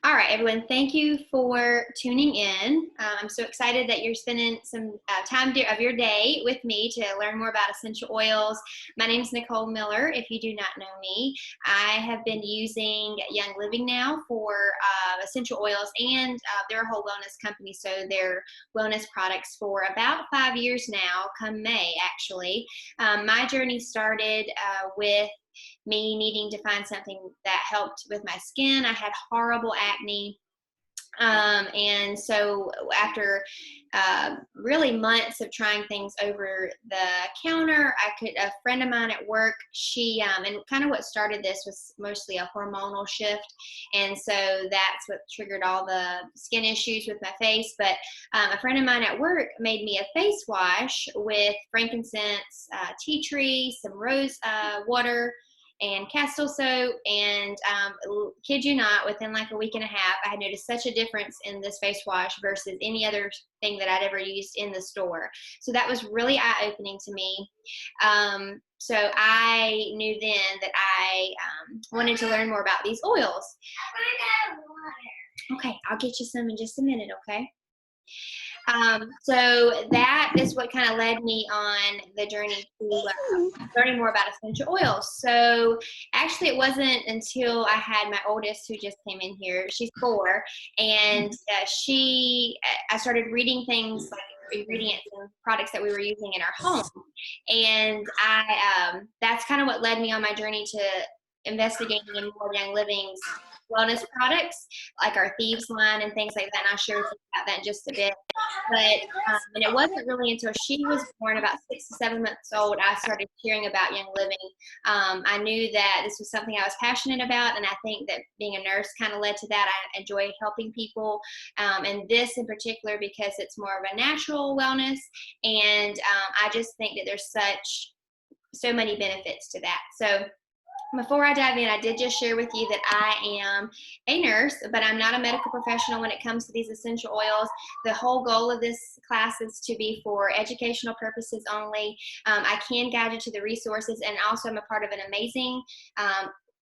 All right, everyone, thank you for tuning in. I'm so excited that you're spending some time of your day with me to learn more about essential oils. My name is Nicole Miller, if you do not know me. I have been using Young Living now for essential oils, and they're a whole wellness company, so they're wellness products for about 5 years now, come May, actually. My journey started with me needing to find something that helped with my skin. I had horrible acne. And so after really months of trying things over the counter, a friend of mine at work, she, and kind of what started this was mostly a hormonal shift. And so that's what triggered all the skin issues with my face. But a friend of mine at work made me a face wash with frankincense, tea tree, some rose water, and castle soap, and kid you not, within like a week and a half, I had noticed such a difference in this face wash versus any other thing that I'd ever used in the store. So that was really eye-opening to me. So I knew then that I wanted to learn more about these oils. Okay, I'll get you some in just a minute, okay? So that is what kind of led me on the journey to learning more about essential oils. So actually it wasn't until I had my oldest, who just came in here, she's 4, and I started reading things like ingredients and products that we were using in our home. And that's kind of what led me on my journey to investigating in more Young Living's wellness products, like our Thieves line and things like that. And I'll share with you about that in just a bit. But and it wasn't really until she was born, about 6 to 7 months old, I started hearing about Young Living. I knew that this was something I was passionate about, and I think that being a nurse kind of led to that. I enjoy helping people, and this in particular because it's more of a natural wellness, and I just think that there's so many benefits to that. So before I dive in, I did just share with you that I am a nurse, but I'm not a medical professional when it comes to these essential oils. The whole goal of this class is to be for educational purposes only. I can guide you to the resources, and also I'm a part of an amazing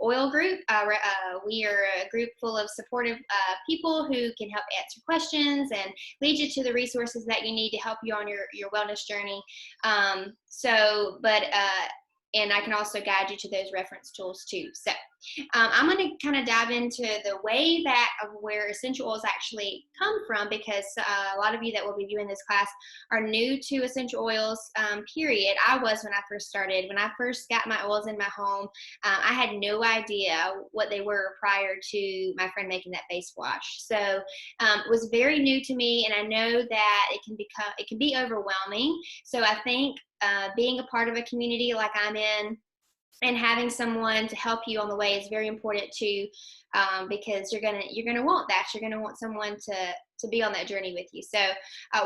oil group. We are a group full of supportive people who can help answer questions and lead you to the resources that you need to help you on your wellness journey. And I can also guide you to those reference tools too. So I'm going to kind of dive into the way that of where essential oils actually come from, because a lot of you that will be viewing this class are new to essential oils, period. I was when I first started. When I first got my oils in my home, I had no idea what they were prior to my friend making that face wash. So it was very new to me, and I know that it can be overwhelming. So I think being a part of a community like I'm in, and having someone to help you on the way is very important too, because you're gonna want that. You're gonna want someone to be on that journey with you. So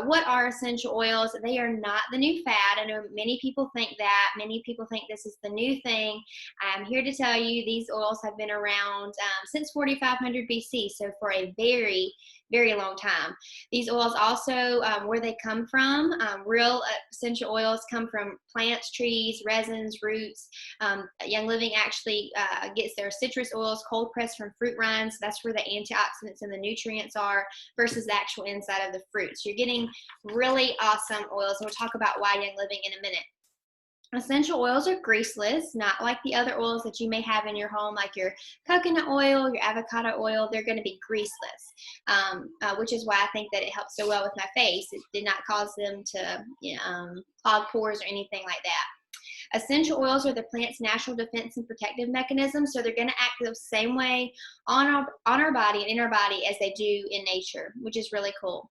what are essential oils? They are not the new fad. I know many people think that. Many people think this is the new thing. I'm here to tell you these oils have been around since 4500 BC, so for a very, very long time. These oils also, where they come from, real essential oils come from plants, trees, resins, roots. Young Living actually gets their citrus oils cold pressed from fruit rinds. That's where the antioxidants and the nutrients are, versus the actual inside of the fruit. So you're getting really awesome oils, and we'll talk about why Young Living in a minute. Essential oils are greaseless, not like the other oils that you may have in your home, like your coconut oil, your avocado oil. They're going to be greaseless, which is why I think that it helps so well with my face. It did not cause them to clog pores or anything like that. Essential oils are the plant's natural defense and protective mechanism, so they're going to act the same way on our body and in our body as they do in nature, which is really cool.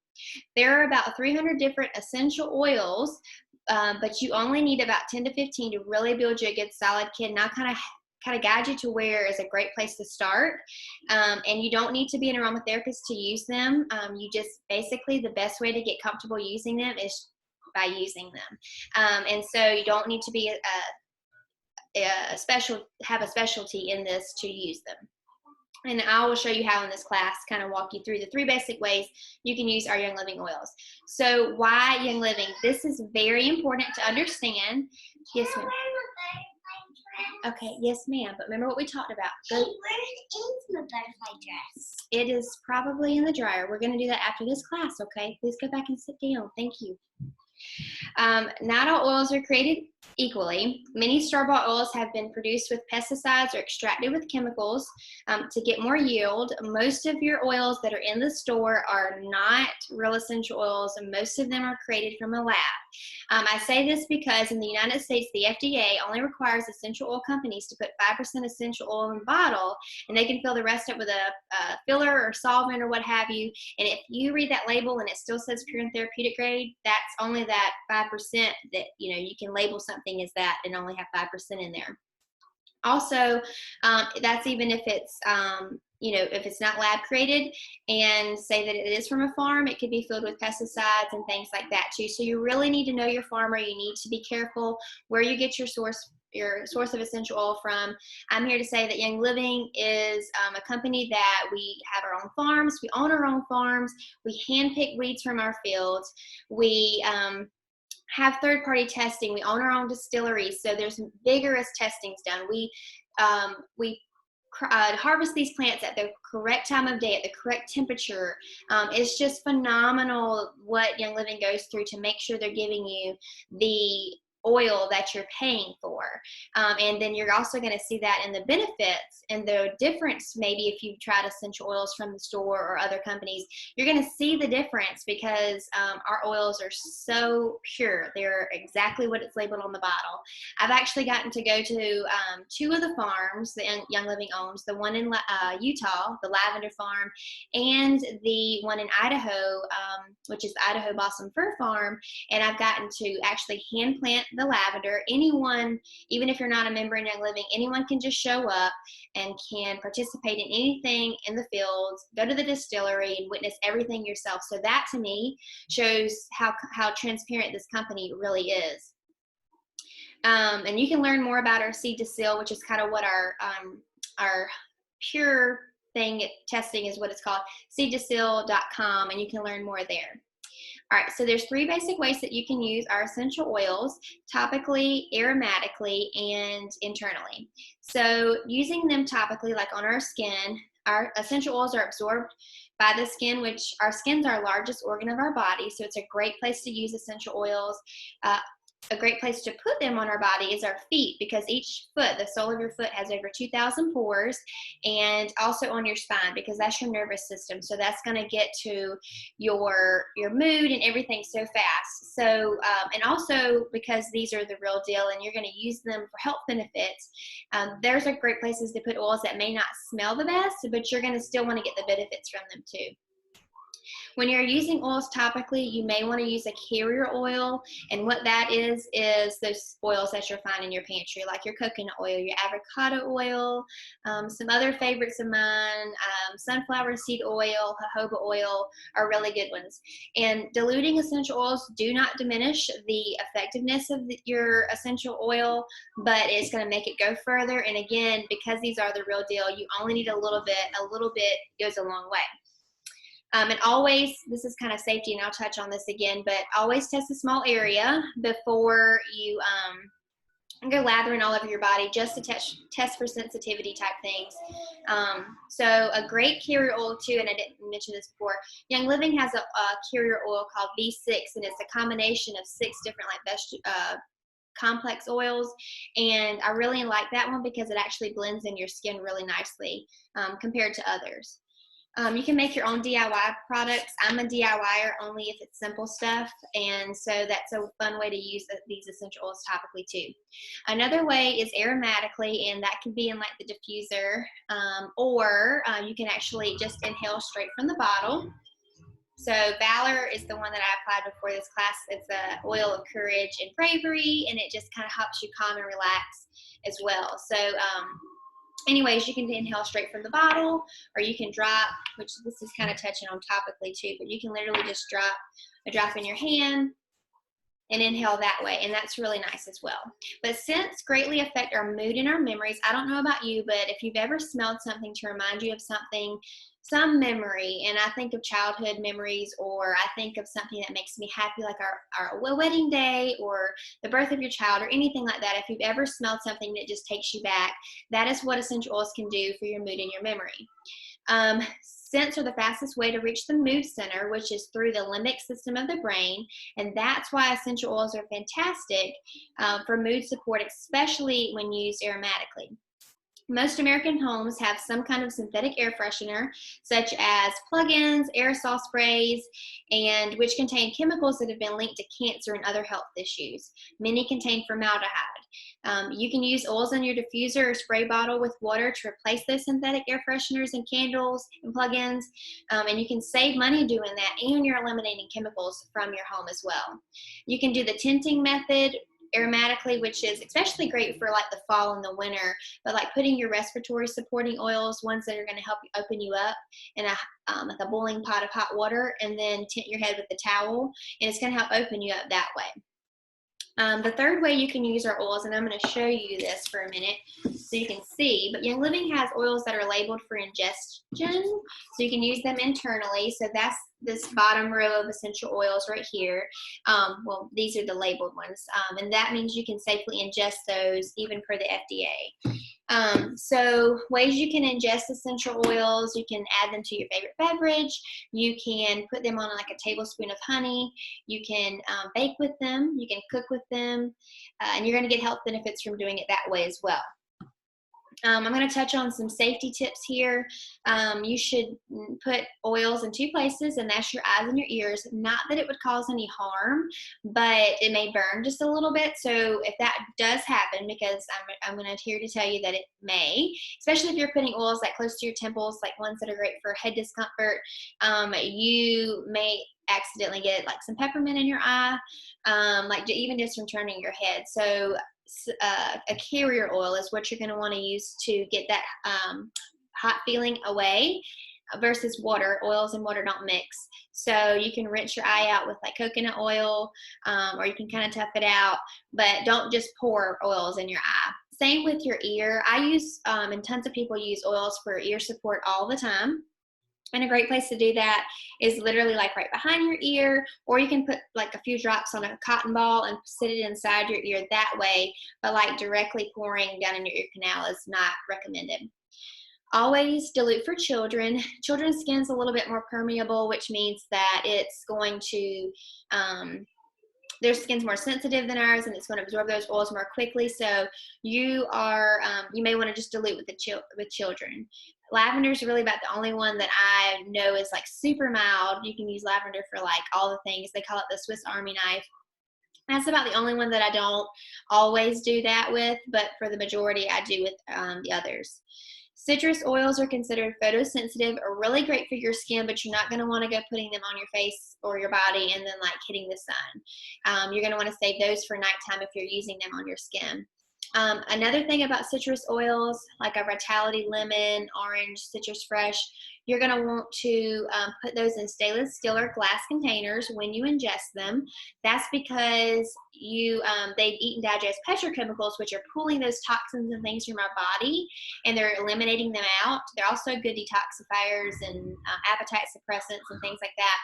There are about 300 different essential oils, but you only need about 10 to 15 to really build you a good solid kit. And I'll kind of guide you to where is a great place to start. And you don't need to be an aromatherapist to use them. You just basically, the best way to get comfortable using them is by using them. And so you don't need to be have a specialty in this to use them. And I will show you how in this class, kind of walk you through the 3 basic ways you can use our Young Living oils. So why Young Living? This is very important to understand. Yes, ma'am. Okay, yes, ma'am. But remember what we talked about. butterfly dress? It is probably in the dryer. We're going to do that after this class, okay? Please go back and sit down. Thank you. Not all oils are created equally. Many store-bought oils have been produced with pesticides or extracted with chemicals to get more yield. Most of your oils that are in the store are not real essential oils, and most of them are created from a lab. I say this because in the United States, the FDA only requires essential oil companies to put 5% essential oil in a bottle, and they can fill the rest up with a filler or solvent or what have you. And if you read that label and it still says pure and therapeutic grade, that's only that 5% that, you can label something as that and only have 5% in there. Also, that's even if it's, if it's not lab created, and say that it is from a farm, it could be filled with pesticides and things like that too. So you really need to know your farmer. You need to be careful where you get your source of essential oil from. I'm here to say that Young Living is a company that we have our own farms. We own our own farms. We handpick weeds from our fields. We have third-party testing. We own our own distilleries, so there's vigorous testings done. We harvest these plants at the correct time of day, at the correct temperature. It's just phenomenal what Young Living goes through to make sure they're giving you the oil that you're paying for. And then you're also going to see that in the benefits and the difference. Maybe if you've tried essential oils from the store or other companies, you're going to see the difference because our oils are so pure. They're exactly what it's labeled on the bottle. I've actually gotten to go to 2 of the farms that Young Living owns, the one in Utah, the Lavender Farm, and the one in Idaho, which is the Idaho Balsam Fir Farm. And I've gotten to actually hand plant the lavender. Anyone, even if you're not a member in Young Living, anyone can just show up and can participate in anything in the fields, go to the distillery and witness everything yourself. So that to me shows how transparent this company really is. And you can learn more about our seed to seal, which is kind of what our pure thing testing is, what it's called, seedtoseal.com, and you can learn more there. All right, so there's 3 basic ways that you can use our essential oils: topically, aromatically, and internally. So using them topically, like on our skin, our essential oils are absorbed by the skin, which our skin's our largest organ of our body, so it's a great place to use essential oils. A great place to put them on our body is our feet, because each foot, the sole of your foot, has over 2,000 pores, and also on your spine, because that's your nervous system. So that's going to get to your mood and everything so fast. So and also because these are the real deal and you're going to use them for health benefits, there's like great places to put oils that may not smell the best, but you're going to still want to get the benefits from them too. When you're using oils topically, you may want to use a carrier oil, and what that is those oils that you'll find in your pantry, like your coconut oil, your avocado oil, some other favorites of mine, sunflower seed oil, jojoba oil are really good ones. And diluting essential oils do not diminish the effectiveness of your essential oil, but it's going to make it go further. And again, because these are the real deal, you only need a little bit goes a long way. And always, this is kind of safety, and I'll touch on this again, but always test a small area before you go lathering all over your body, just to test for sensitivity type things. So a great carrier oil too, and I didn't mention this before, Young Living has a carrier oil called V6, and it's a combination of 6 different complex oils, and I really like that one because it actually blends in your skin really nicely compared to others. You can make your own DIY products. I'm a DIYer only if it's simple stuff, and so that's a fun way to use these essential oils topically too. Another way is aromatically, and that can be in like the diffuser, or you can actually just inhale straight from the bottle. So Valor is the one that I applied before this class. It's an oil of courage and bravery, and it just kind of helps you calm and relax as well. So anyways, you can inhale straight from the bottle, or you can drop, which this is kind of touching on topically too, but you can literally just drop a drop in your hand and inhale that way, and that's really nice as well. But scents greatly affect our mood and our memories. I don't know about you, but if you've ever smelled something to remind you of something some memory, and I think of childhood memories, or I think of something that makes me happy, like our wedding day or the birth of your child or anything like that. If you've ever smelled something that just takes you back, that is what essential oils can do for your mood and your memory. Scents are the fastest way to reach the mood center, which is through the limbic system of the brain, and that's why essential oils are fantastic for mood support, especially when used aromatically. Most American homes have some kind of synthetic air freshener, such as plug-ins, aerosol sprays, and which contain chemicals that have been linked to cancer and other health issues. Many contain formaldehyde. You can use oils in your diffuser or spray bottle with water to replace those synthetic air fresheners and candles and plug-ins, and you can save money doing that, and you're eliminating chemicals from your home as well. You can do the tinting method aromatically, which is especially great for like the fall and the winter, but like putting your respiratory supporting oils, ones that are going to help open you up in a like a boiling pot of hot water, and then tint your head with the towel, and it's going to help open you up that way. The third way you can use our oils, and I'm going to show you this for a minute so you can see, but Young Living has oils that are labeled for ingestion, so you can use them internally. So that's this bottom row of essential oils right here. Well, these are the labeled ones, and that means you can safely ingest those even per the FDA. So ways you can ingest essential oils: you can add them to your favorite beverage, you can put them on like a tablespoon of honey, you can bake with them, you can cook with them, and you're going to get health benefits from doing it that way as well. I'm going to touch on some safety tips here. You should put oils in two places, and that's your eyes and your ears. Not that it would cause any harm, but it may burn just a little bit. So if that does happen, because I'm going to here to tell you that it may, especially if you're putting oils like close to your temples, like ones that are great for head discomfort, you may accidentally get like some peppermint in your eye, like even just from turning your head. So a carrier oil is what you're going to want to use to get that hot feeling away, versus water. Oils and water don't mix. So you can rinse your eye out with like coconut oil, or you can kind of tough it out, but don't just pour oils in your eye. Same with your ear. I use, and tons of people use oils for ear support all the time. And a great place to do that is literally like right behind your ear, or you can put like a few drops on a cotton ball and sit it inside your ear that way, but like directly pouring down in your ear canal is not recommended. Always dilute for children. Children's skin's a little bit more permeable, which means that it's going to, their skin's more sensitive than ours, and it's going to absorb those oils more quickly. So you may want to just dilute with children. Lavender is really about the only one that I know is like super mild. You can use lavender for like all the things. They call it the Swiss Army knife. That's about the only one that I don't always do that with, but for the majority I do with the others. Citrus oils are considered photosensitive, are really great for your skin, but you're not going to want to go putting them on your face or your body and then like hitting the sun. You're going to want to save those for nighttime if you're using them on your skin. Another thing about citrus oils, like a Vitality Lemon, Orange, Citrus Fresh, you're going to want to put those in stainless steel or glass containers when you ingest them. That's because they eat and digest petrochemicals, which are pulling those toxins and things from our body, and they're eliminating them out. They're also good detoxifiers and appetite suppressants and things like that.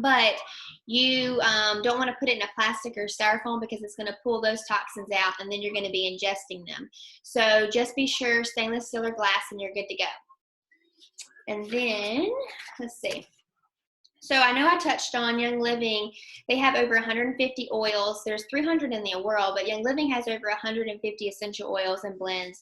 But you don't want to put it in a plastic or styrofoam, because it's going to pull those toxins out, and then you're going to be ingesting them. So just be sure stainless steel or glass, and you're good to go. And then, let's see. So I know I touched on Young Living. They have over 150 oils. There's 300 in the world, but Young Living has over 150 essential oils and blends,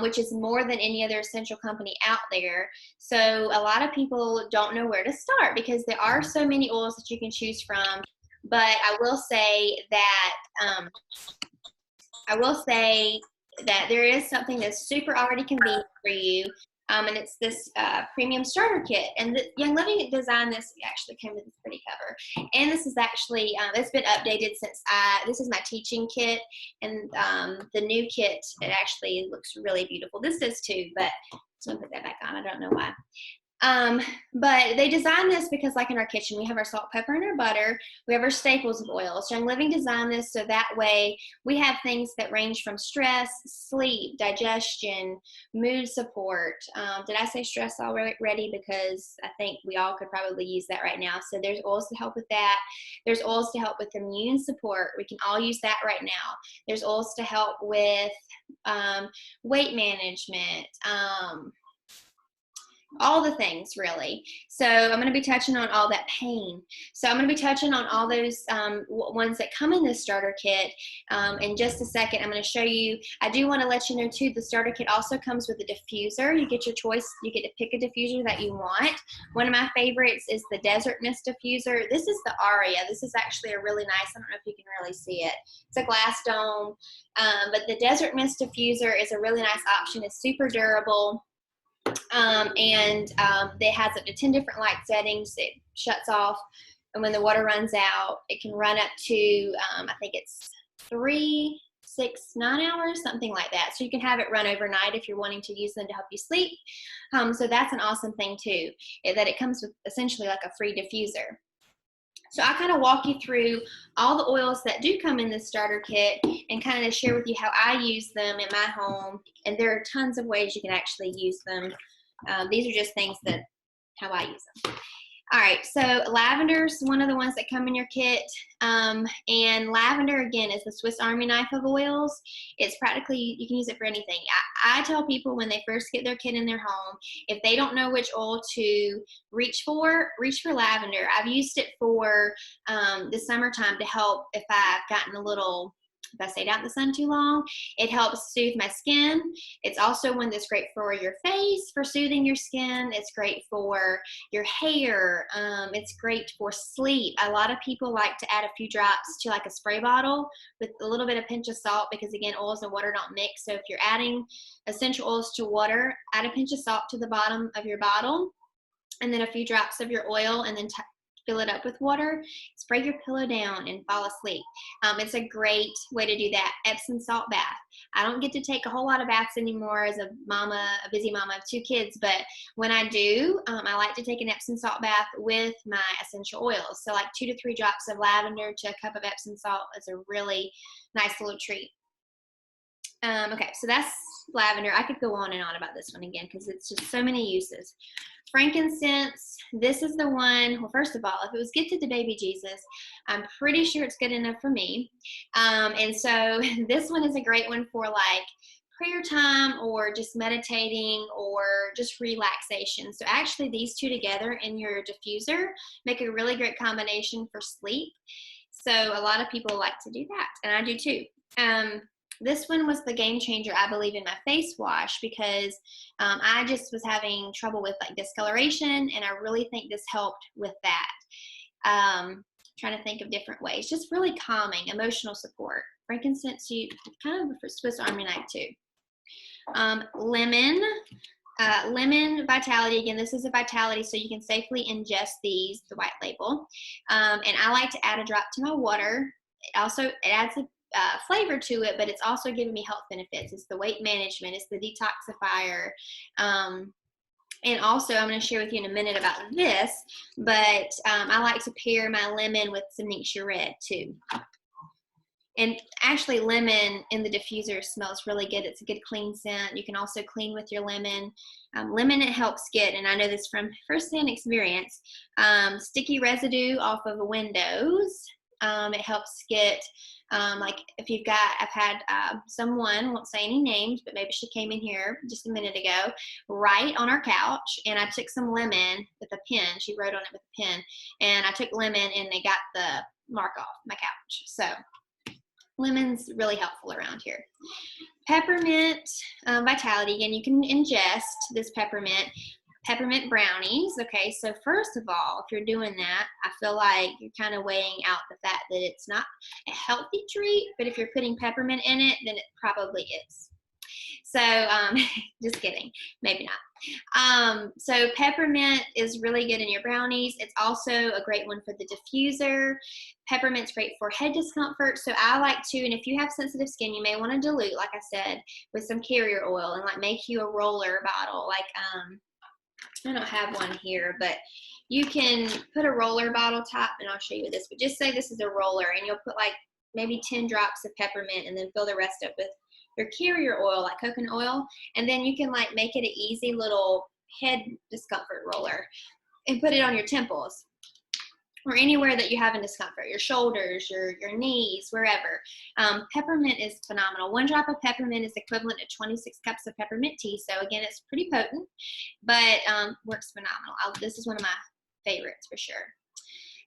which is more than any other essential company out there. So a lot of people don't know where to start, because there are so many oils that you can choose from. But I will say that there is something that's super already convenient for you. And it's this premium starter kit. And the Young Living designed this. It actually came with this pretty cover. And this is actually, it's been updated since this is my teaching kit. And the new kit, it actually looks really beautiful. This does too, but I'm going to put that back on. I don't know why. But they designed this because, like in our kitchen, we have our salt, pepper, and our butter. We have our staples of oils. Young Living designed this so that way we have things that range from stress, sleep, digestion, mood support. Did I say stress already? Because I think we all could probably use that right now. So there's oils to help with that. There's oils to help with immune support. We can all use that right now. There's oils to help with weight management. All the things really. So I'm going to be touching on all that pain. So I'm going to be touching on all those ones that come in this starter kit in just a second. I'm going to show you. I do want to let you know too, the starter kit also comes with a diffuser. You get your choice. You get to pick a diffuser that you want. One of my favorites is the Desert Mist diffuser. This is the Aria. This is actually a really nice, I don't know if you can really see it. It's a glass dome, but the Desert Mist diffuser is a really nice option. It's super durable. It has up to 10 different light settings. It shuts off, and when the water runs out, it can run up to, I think it's 3, 6, 9 hours, something like that. So you can have it run overnight if you're wanting to use them to help you sleep. So that's an awesome thing too, that it comes with essentially like a free diffuser. So I kind of walk you through all the oils that do come in this starter kit and kind of share with you how I use them in my home. And there are tons of ways you can actually use them. These are just things that how I use them. All right, so lavender is one of the ones that come in your kit. And lavender, again, is the Swiss Army knife of oils. It's practically, you can use it for anything. I tell people when they first get their kit in their home, if they don't know which oil to reach for lavender. I've used it for the summertime to help if I've gotten a little, if I stayed out in the sun too long. It helps soothe my skin. It's also one that's great for your face, for soothing your skin. It's great for your hair. It's great for sleep. A lot of people like to add a few drops to like a spray bottle with a little bit of pinch of salt because, again, oils and water don't mix. So if you're adding essential oils to water, add a pinch of salt to the bottom of your bottle and then a few drops of your oil, and then fill it up with water, spray your pillow down, and fall asleep. It's a great way to do that. Epsom salt bath. I don't get to take a whole lot of baths anymore as a mama, a busy mama of 2 kids, but when I do, I like to take an Epsom salt bath with my essential oils. So like 2 to 3 drops of lavender to a cup of Epsom salt is a really nice little treat. Okay, so that's lavender. I could go on and on about this one again because it's just so many uses. Frankincense, this is the one, well, first of all, if it was gifted to baby Jesus, I'm pretty sure it's good enough for me. And so this one is a great one for like prayer time or just meditating or just relaxation. So actually these two together in your diffuser make a really great combination for sleep. So a lot of people like to do that, and I do too. This one was the game changer, I believe, in my face wash because I just was having trouble with like discoloration, and I really think this helped with that. Trying to think of different ways, just really calming, emotional support. Frankincense, you kind of a Swiss Army knife too. Lemon Vitality. Again, this is a Vitality, so you can safely ingest these, the white label. And I like to add a drop to my water. It adds a flavor to it, but it's also giving me health benefits. It's the weight management, it's the detoxifier. And also, I'm going to share with you in a minute about this, but I like to pair my lemon with some Ningxia Red too. And actually, lemon in the diffuser smells really good. It's a good clean scent. You can also clean with your lemon. Lemon, it helps get, and I know this from firsthand experience, sticky residue off of the windows. It helps get, like if you've got, I've had someone, won't say any names, but maybe she came in here just a minute ago, right on our couch, and I took some lemon with a pen. She wrote on it with a pen, and I took lemon, and they got the mark off my couch. So lemon's really helpful around here. Peppermint Vitality. Again, you can ingest this peppermint brownies. Okay, so first of all, if you're doing that, I feel like you're kind of weighing out the fact that it's not a healthy treat, but if you're putting peppermint in it, then it probably is. So just kidding, maybe not. So peppermint is really good in your brownies. It's also a great one for the diffuser. Peppermint's great for head discomfort. So I like to, and if you have sensitive skin, you may want to dilute, like I said, with some carrier oil and like make you a roller bottle. Like I don't have one here, but you can put a roller bottle top, and I'll show you this, but just say this is a roller, and you'll put like maybe 10 drops of peppermint and then fill the rest up with your carrier oil, like coconut oil, and then you can like make it an easy little head discomfort roller and put it on your temples or anywhere that you have in discomfort, your shoulders, your knees, wherever. Peppermint is phenomenal. 1 drop of peppermint is equivalent to 26 cups of peppermint tea. So again, it's pretty potent, but works phenomenal. This is one of my favorites for sure.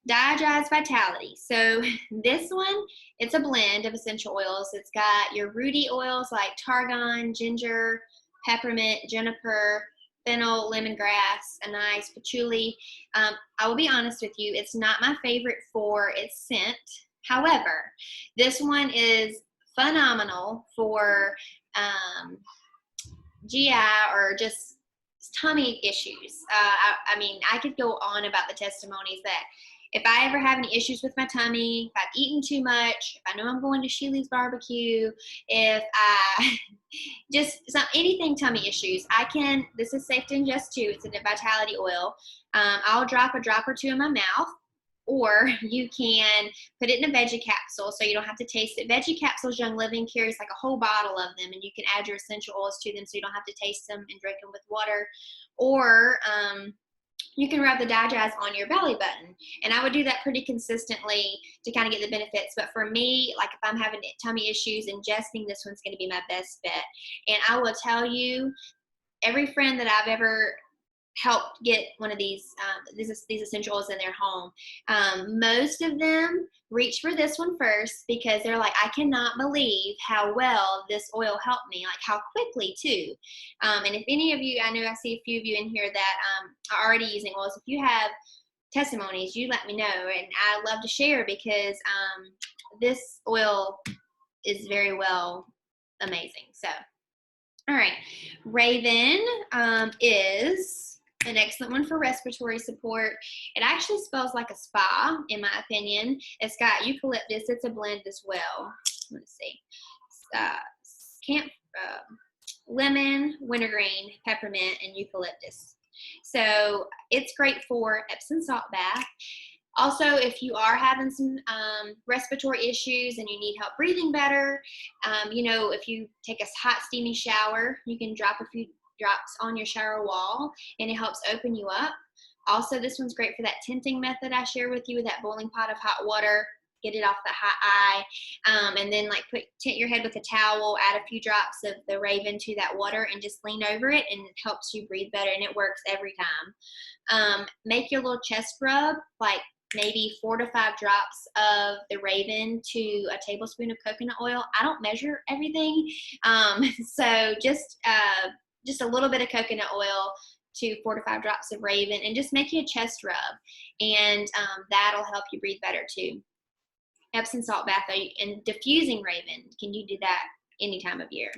Digest Vitality. So this one, it's a blend of essential oils. It's got your rooty oils like tarragon, ginger, peppermint, juniper, fennel, lemongrass, anise, patchouli. I will be honest with you, it's not my favorite for its scent. However, this one is phenomenal for GI or just tummy issues. I mean, I could go on about the testimonies that if I ever have any issues with my tummy, if I've eaten too much, if I know I'm going to Sheely's barbecue, if I just anything tummy issues, this is safe to ingest too. It's a vitality oil. I'll drop a drop or 2 in my mouth, or you can put it in a veggie capsule so you don't have to taste it. Veggie capsules, Young Living carries like a whole bottle of them, and you can add your essential oils to them so you don't have to taste them and drink them with water. Or you can rub the Digest on your belly button, and I would do that pretty consistently to kind of get the benefits. But for me, like if I'm having tummy issues, ingesting this one's going to be my best bet. And I will tell you, every friend that I've ever helped get one of these essential oils in their home, most of them reach for this one first because they're like, I cannot believe how well this oil helped me, like how quickly too. And if any of you, I know I see a few of you in here that are already using oils, if you have testimonies, you let me know, and I love to share because this oil is very well amazing. So all right, Raven is an excellent one for respiratory support. It actually smells like a spa, in my opinion. It's got eucalyptus. It's a blend as well. Let's see. Lemon, wintergreen, peppermint, and eucalyptus. So it's great for Epsom salt bath. Also, if you are having some respiratory issues and you need help breathing better, if you take a hot, steamy shower, you can drop a few drops on your shower wall, and it helps open you up. Also, this one's great for that tinting method I share with you with that boiling pot of hot water. Get it off the hot eye, and then like tint your head with a towel, add a few drops of the Raven to that water, and just lean over it, and it helps you breathe better, and it works every time. Make your little chest rub, like maybe 4 to 5 drops of the Raven to a tablespoon of coconut oil. I don't measure everything, so just a little bit of coconut oil to 4 to 5 drops of Raven, and just make you a chest rub, and that'll help you breathe better too. Epsom salt bath and diffusing Raven, can you do that any time of year?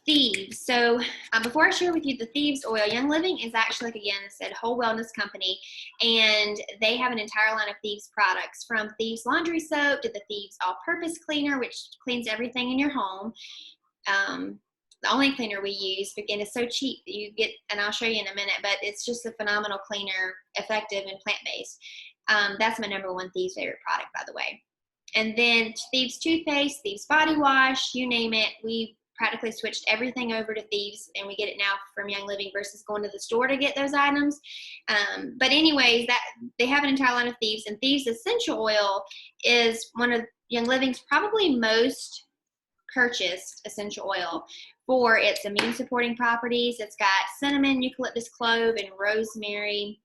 Thieves. So before I share with you the Thieves oil, Young Living is actually, like again I said, whole wellness company, and they have an entire line of Thieves products, from Thieves laundry soap to the Thieves all-purpose cleaner, which cleans everything in your home. The only cleaner we use, again, is so cheap that you get, and I'll show you in a minute, but it's just a phenomenal cleaner, effective and plant-based. That's my #1 Thieves favorite product, by the way. And then Thieves toothpaste, Thieves body wash, you name it. We practically switched everything over to Thieves, and we get it now from Young Living versus going to the store to get those items. But anyways, they have an entire line of Thieves, and Thieves essential oil is one of Young Living's probably most purchased essential oil for its immune supporting properties. It's got cinnamon, eucalyptus, clove, and rosemary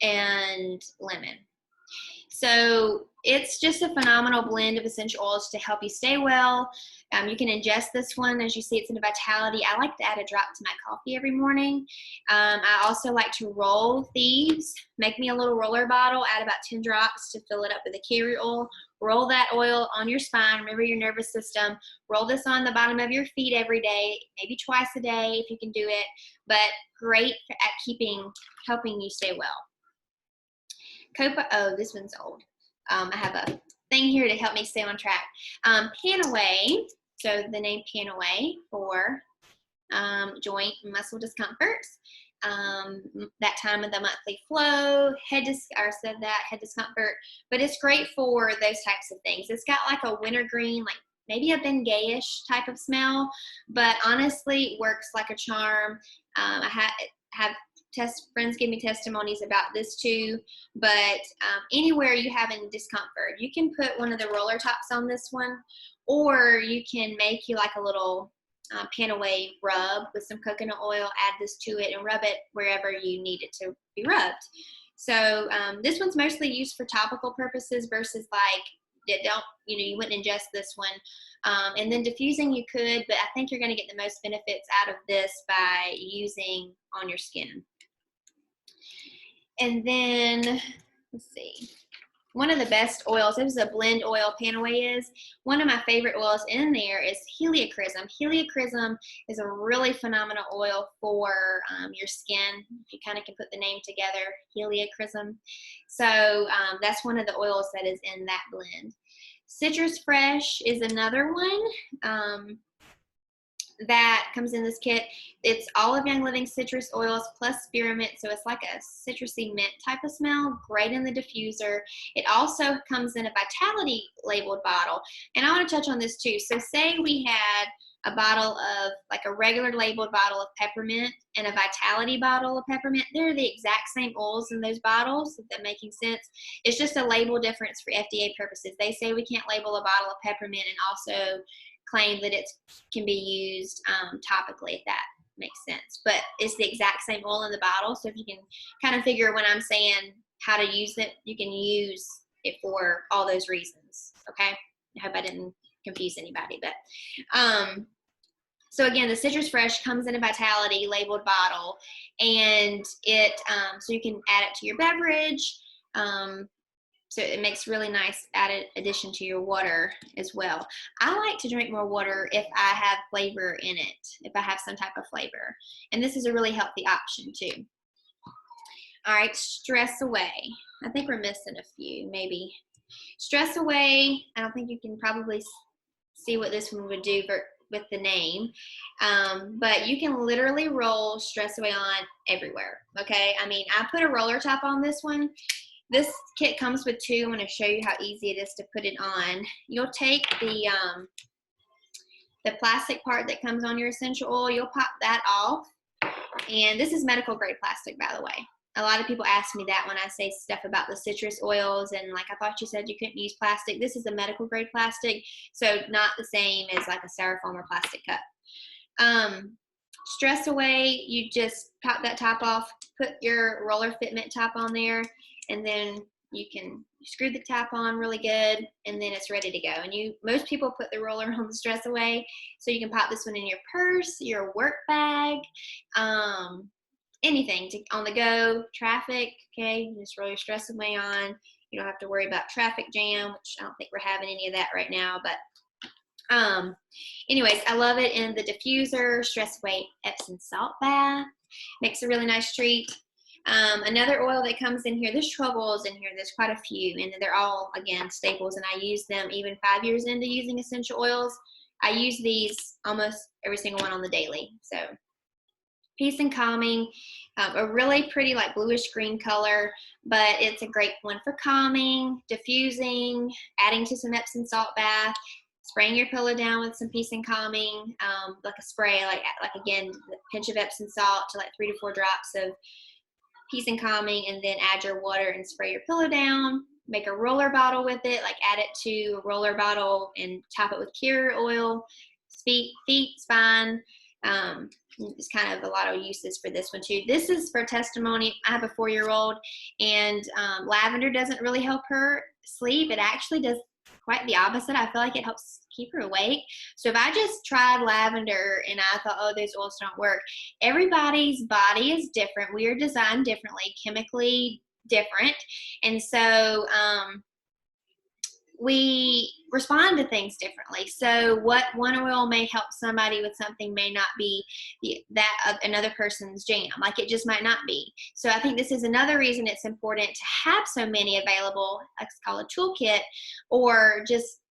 and lemon. So it's just a phenomenal blend of essential oils to help you stay well. You can ingest this one. As you see, it's in a Vitality. I like to add a drop to my coffee every morning. I also like to roll Thieves. Make me a little roller bottle, add about 10 drops to fill it up with a carrier oil. Roll that oil on your spine. Remember your nervous system. Roll this on the bottom of your feet every day, maybe twice a day if you can do it, but great at helping you stay well. Oh, this one's old. I have a thing here to help me stay on track. Panaway, so the name Panaway for joint and muscle discomforts, that time of the monthly flow, head discomfort, but it's great for those types of things. It's got like a wintergreen, like maybe a Bengay-ish type of smell, but honestly works like a charm. I have friends give me testimonies about this too, but anywhere you have any discomfort, you can put one of the roller tops on this one, or you can make you like a little pan away rub with some coconut oil, add this to it and rub it wherever you need it to be rubbed. So this one's mostly used for topical purposes versus like, you wouldn't ingest this one. And then diffusing you could, but I think you're going to get the most benefits out of this by using on your skin. And then, let's see, one of the best oils, this is a blend oil, Panaway is. One of my favorite oils in there is Heliochrysum. Heliochrysum is a really phenomenal oil for your skin. You kind of can put the name together, Heliochrysum. So that's one of the oils that is in that blend. Citrus Fresh is another one that comes in this kit. It's all of Young Living citrus oils plus spearmint, so it's like a citrusy mint type of smell, great in the diffuser. It also comes in a Vitality labeled bottle, and I want to touch on this too. So say we had a bottle of, like a regular labeled bottle of peppermint and a Vitality bottle of peppermint. They're the exact same oils in those bottles, if that's making sense. It's just a label difference for FDA purposes. They say we can't label a bottle of peppermint and also claim that it can be used topically, if that makes sense. But it's the exact same oil in the bottle, so if you can kind of figure when I'm saying how to use it, you can use it for all those reasons, okay? I hope I didn't confuse anybody, but so again, the Citrus Fresh comes in a Vitality labeled bottle, and it so you can add it to your beverage. So it makes really nice added addition to your water as well. I like to drink more water if I have flavor in it, if I have some type of flavor. And this is a really healthy option too. All right, Stress Away. I think we're missing a few, maybe. Stress Away, I don't think you can probably see what this one would do with the name, but you can literally roll Stress Away on everywhere, okay? I mean, I put a roller top on this one. This kit comes with two. I'm going to show you how easy it is to put it on. You'll take the plastic part that comes on your essential oil. You'll pop that off. And this is medical grade plastic, by the way. A lot of people ask me that when I say stuff about the citrus oils, and like, I thought you said you couldn't use plastic. This is a medical grade plastic, so not the same as like a styrofoam or plastic cup. Stress Away, you just pop that top off, put your roller fitment top on there, and then you can screw the top on really good, and then it's ready to go. And most people put the roller on the Stress Away, so you can pop this one in your purse, your work bag, anything on the go, traffic, okay? You just roll your Stress Away on. You don't have to worry about traffic jam, which I don't think we're having any of that right now, but anyways, I love it in the diffuser. Stress Away Epsom salt bath. Makes a really nice treat. Another oil that comes in here, there's 12 oils in here, there's quite a few, and they're all, again, staples, and I use them even 5 years into using essential oils. I use these almost every single one on the daily. So Peace and Calming, a really pretty like bluish green color, but it's a great one for calming, diffusing, adding to some Epsom salt bath, spraying your pillow down with some Peace and Calming, like a spray, like again, a pinch of Epsom salt to like 3 to 4 drops of Peace and Calming, and then add your water and spray your pillow down. Make a roller bottle with it, like add it to a roller bottle and top it with carrier oil. Feet, spine. There's kind of a lot of uses for this one too. This is for testimony. I have a 4-year-old, and lavender doesn't really help her sleep. It actually does quite the opposite. I feel like it helps keep her awake. So if I just tried lavender and I thought, oh, those oils don't work, everybody's body is different. We are designed differently, chemically different. And so we respond to things differently. So what one oil may help somebody with something may not be that of another person's jam. Like it just might not be. So I think this is another reason it's important to have so many available. It's called a toolkit, or just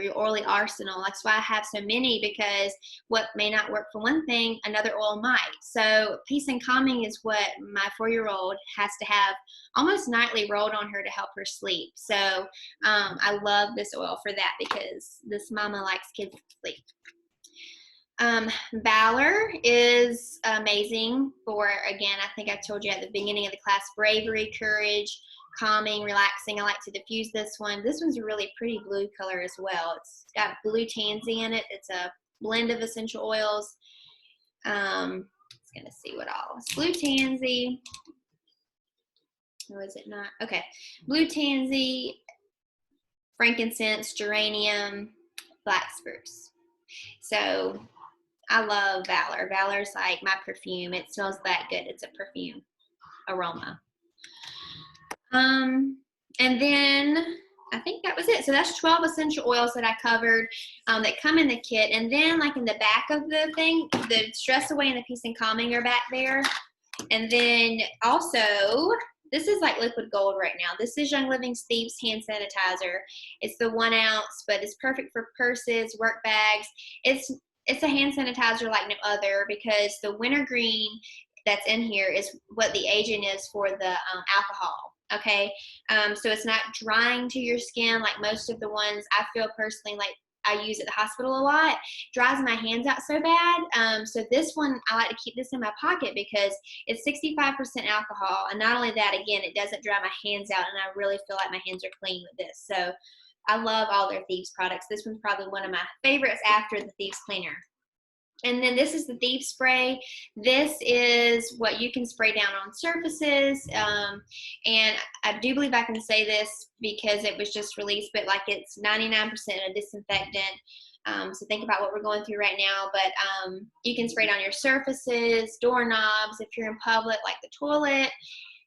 your oily arsenal. That's why I have so many, because what may not work for one thing, another oil might. So peace and calming is what my 4-year-old has to have almost nightly rolled on her to help her sleep. So I love this oil for that, because this mama likes kids to sleep. Valor is amazing for, again, I think I told you at the beginning of the class, bravery, courage, calming, relaxing. I like to diffuse this one. This one's a really pretty blue color as well. It's got blue tansy in it. It's a blend of essential oils. It's gonna see what all. It's blue tansy. Or is it not? Okay. Blue tansy, frankincense, geranium, black spruce. So I love Valor. Valor's like my perfume. It smells that good. It's a perfume aroma. And then I think that was it. So that's 12 essential oils that I covered that come in the kit. And then like in the back of the thing, the Stress Away and the Peace and Calming are back there. And then also, this is like liquid gold right now. This is Young Living's Thieves hand sanitizer. It's the 1 ounce, but it's perfect for purses, work bags. It's a hand sanitizer like no other, because the wintergreen that's in here is what the agent is for the alcohol. Okay, so it's not drying to your skin like most of the ones I feel personally like I use at the hospital a lot. Dries my hands out so bad. So this one, I like to keep this in my pocket because it's 65% alcohol. And not only that, again, it doesn't dry my hands out, and I really feel like my hands are clean with this. So I love all their Thieves products. This one's probably one of my favorites after the Thieves Cleaner. And then this is the Thieves Spray. This is what you can spray down on surfaces. And I do believe I can say this because it was just released, but like it's 99% a disinfectant. So think about what we're going through right now. But you can spray down your surfaces, doorknobs, if you're in public, like the toilet,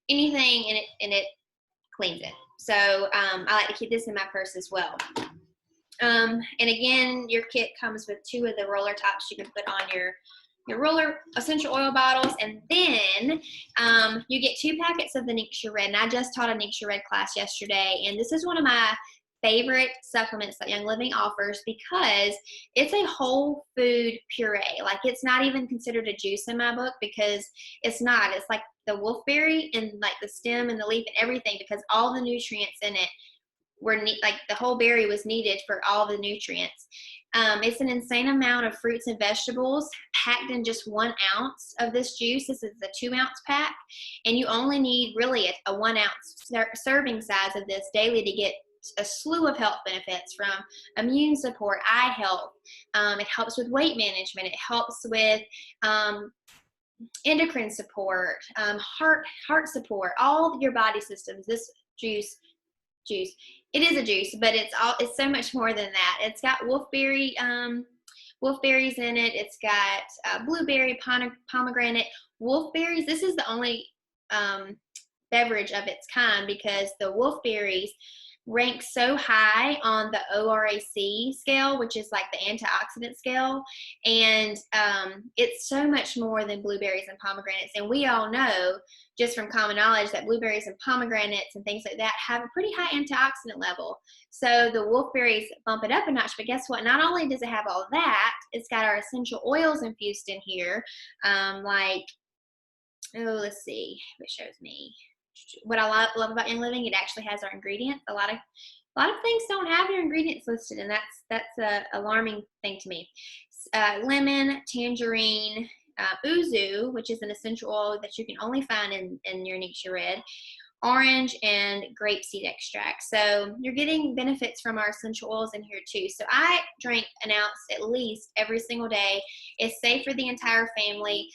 anything, and it cleans it. So I like to keep this in my purse as well. And again, your kit comes with 2 of the roller tops you can put on your roller essential oil bottles. And then you get 2 packets of the Nixure Red. And I just taught a Nixure Red class yesterday. And this is one of my favorite supplements that Young Living offers, because it's a whole food puree. Like, it's not even considered a juice in my book, because it's not. It's like the wolfberry and like the stem and the leaf and everything, because all the nutrients in it were like the whole berry was needed for all the nutrients. It's an insane amount of fruits and vegetables packed in just 1 ounce of this juice. This is the 2 ounce pack, and you only need really a 1 ounce serving size of this daily to get a slew of health benefits, from immune support, eye health. It helps with weight management. It helps with endocrine support, heart support, all your body systems. This juice. It is a juice, but it's so much more than that. It's got wolfberries in it. It's got blueberry, pomegranate, wolfberries. This is the only beverage of its kind, because the wolfberries rank so high on the ORAC scale, which is like the antioxidant scale, and it's so much more than blueberries and pomegranates. And we all know, just from common knowledge, that blueberries and pomegranates and things like that have a pretty high antioxidant level. So the wolfberries bump it up a notch. But guess what? Not only does it have all that, it's got our essential oils infused in here. Let's see if it shows me. What I love about Young Living, it actually has our ingredients. A lot of things don't have their ingredients listed, and that's a alarming thing to me. Lemon, tangerine, ouzo, which is an essential oil that you can only find in your Nixure Red, orange, and grapeseed extract. So you're getting benefits from our essential oils in here too. So I drink 1 ounce at least every single day. It's safe for the entire family.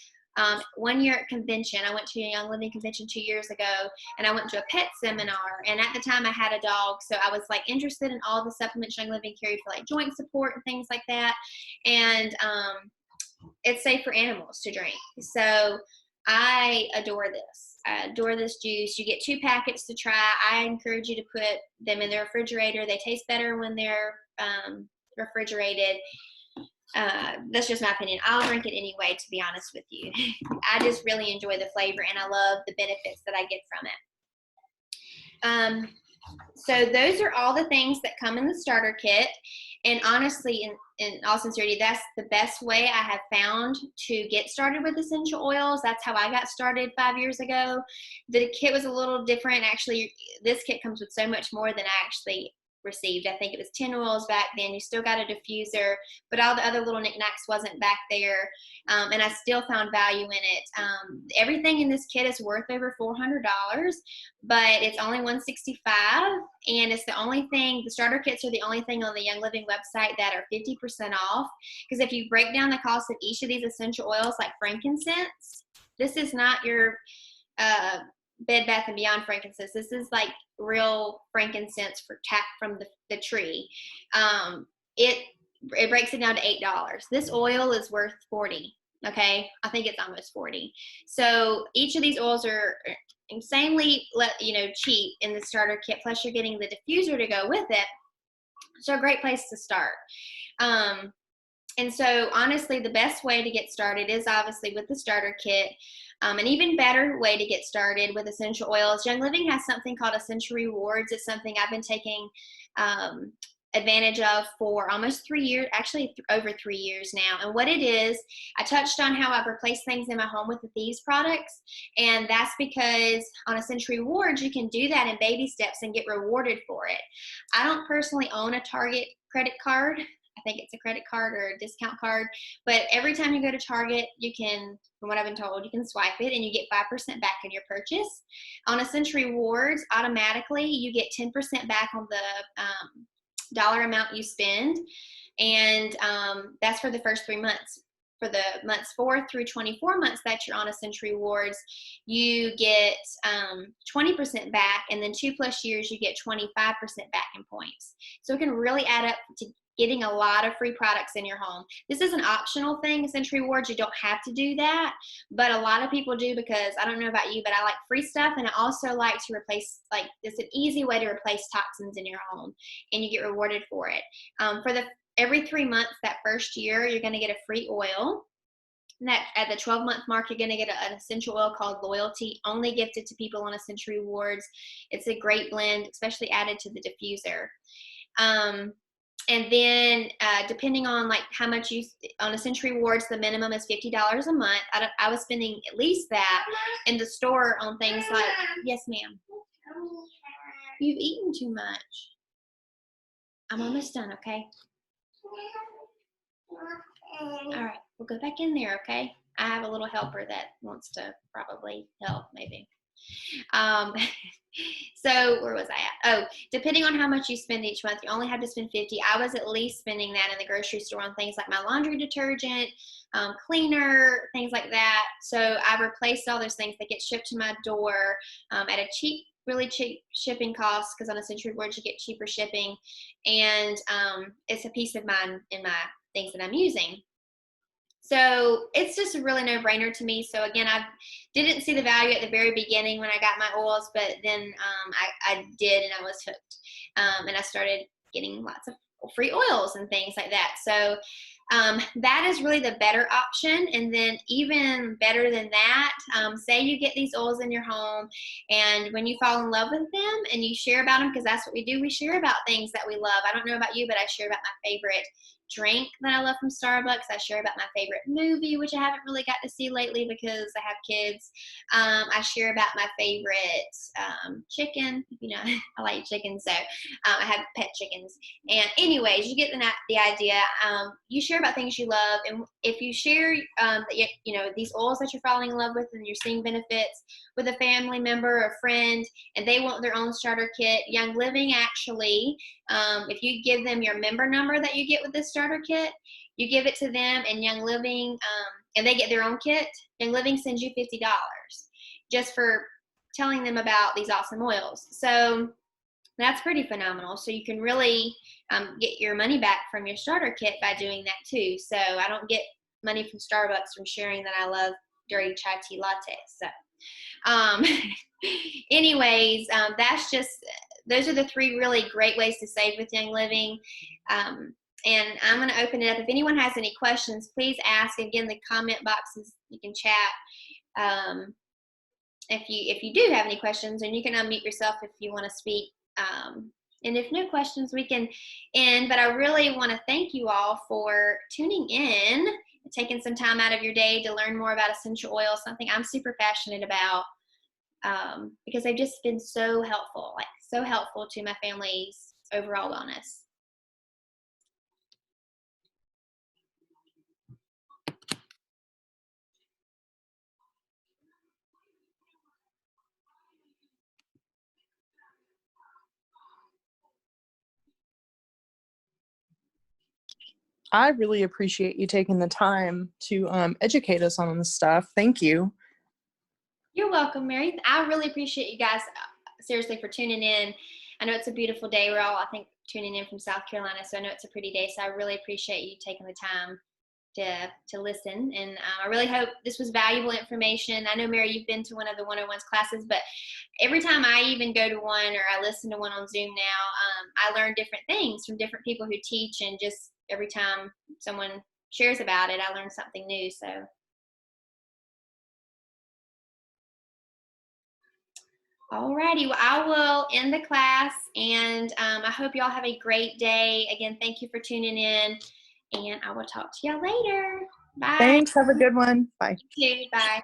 1 year at convention, I went to a Young Living convention 2 years ago, and I went to a pet seminar, and at the time I had a dog, so I was like interested in all the supplements Young Living carried for like joint support and things like that. And it's safe for animals to drink. So I adore this. I adore this juice. You get 2 packets to try. I encourage you to put them in the refrigerator. They taste better when they're refrigerated. That's just my opinion. I'll drink it anyway, to be honest with you. I just really enjoy the flavor, and I love the benefits that I get from it. So those are all the things that come in the starter kit. And honestly, in all sincerity, that's the best way I have found to get started with essential oils. That's how I got started 5 years ago. The kit was a little different. Actually, this kit comes with so much more than I actually received. I think it was 10 oils back then. You still got a diffuser, but all the other little knickknacks wasn't back there. And I still found value in it. Everything in this kit is worth over $400, but it's only $165, and it's the only thing. The starter kits are the only thing on the Young Living website that are 50% off. Because if you break down the cost of each of these essential oils, like frankincense, this is not your Bed Bath and Beyond frankincense. This is like real frankincense tapped from the tree. It breaks it down to $8. This oil is worth $40. Okay, I think it's almost $40. So each of these oils are insanely cheap in the starter kit. Plus, you're getting the diffuser to go with it. So a great place to start. And so honestly, the best way to get started is obviously with the starter kit. An even better way to get started with essential oils, Young Living has something called Essential Rewards. It's something I've been taking advantage of for almost 3 years, actually over 3 years now. And what it is, I touched on how I've replaced things in my home with these products. And that's because on Essential Rewards, you can do that in baby steps and get rewarded for it. I don't personally own a Target credit card. I think it's a credit card or a discount card, but every time you go to Target, you can, from what I've been told, you can swipe it and you get 5% back on your purchase. On Essential Rewards, automatically you get 10% back on the dollar amount you spend, and that's for the first 3 months. For the months 4 through 24 months that you're on Essential Rewards, you get 20% back, and then 2+ years you get 25% back in points. So it can really add up to getting a lot of free products in your home. This is an optional thing, Essential Rewards. You don't have to do that, but a lot of people do, because I don't know about you, but I like free stuff, and I also like to replace, like, it's an easy way to replace toxins in your home, and you get rewarded for it. Every 3 months, that first year, you're going to get a free oil. And that at the 12-month mark, you're going to get an essential oil called Loyalty, only gifted to people on Essential Rewards. It's a great blend, especially added to the diffuser. And then depending on like how much you, on Essential Rewards, the minimum is $50 a month. I was spending at least that in the store on things like, yes ma'am, you've eaten too much. I'm almost done, okay? All right, we'll go back in there, okay? I have a little helper that wants to probably help, maybe. So where was I at? Oh, depending on how much you spend each month, you only have to spend $50. I was at least spending that in the grocery store on things like my laundry detergent, cleaner, things like that. So I replaced all those things that get shipped to my door at a cheap, really cheap shipping cost, because on Essential Rewards you get cheaper shipping, and it's a peace of mind in my things that I'm using. So it's just a really no-brainer to me. So again, I didn't see the value at the very beginning when I got my oils, but then I did, and I was hooked. And I started getting lots of free oils and things like that. So that is really the better option. And then even better than that, say you get these oils in your home, and when you fall in love with them and you share about them, because that's what we do, we share about things that we love. I don't know about you, but I share about my favorite drink that I love from Starbucks. I share about my favorite movie, which I haven't really got to see lately because I have kids. I share about my favorite chicken. You know, I like chicken, so I have pet chickens. And anyways, you get the idea. You share about things you love, and if you share, these oils that you're falling in love with and you're seeing benefits with a family member or friend, and they want their own starter kit, Young Living actually, if you give them your member number that you get with this starter kit, you give it to them, and Young Living, and they get their own kit, Young Living sends you $50 just for telling them about these awesome oils. So that's pretty phenomenal. So you can really get your money back from your starter kit by doing that too. So I don't get money from Starbucks from sharing that I love dirty chai tea lattes. So anyways, those are the 3 really great ways to save with Young Living. And I'm going to open it up. If anyone has any questions, please ask. Again, the comment boxes, you can chat if you do have any questions, and you can unmute yourself if you want to speak And if no questions, we can end. But I really want to thank you all for tuning in, taking some time out of your day to learn more about essential oils, something I'm super passionate about, because they've just been so helpful, like so helpful to my family's overall wellness. I really appreciate you taking the time to educate us on this stuff. Thank you. You're welcome, Mary. I really appreciate you guys, seriously, for tuning in. I know it's a beautiful day. We're all, I think, tuning in from South Carolina, so I know it's a pretty day. So I really appreciate you taking the time to listen. And I really hope this was valuable information. I know, Mary, you've been to one of the 101's classes, but every time I even go to one or I listen to one on Zoom now, I learn different things from different people who teach. And just every time someone shares about it, I learn something new. So alrighty, well, I will end the class, and I hope y'all have a great day. Again, thank you for tuning in, and I will talk to y'all later. Bye. Thanks. Have a good one. Bye. You too. Bye.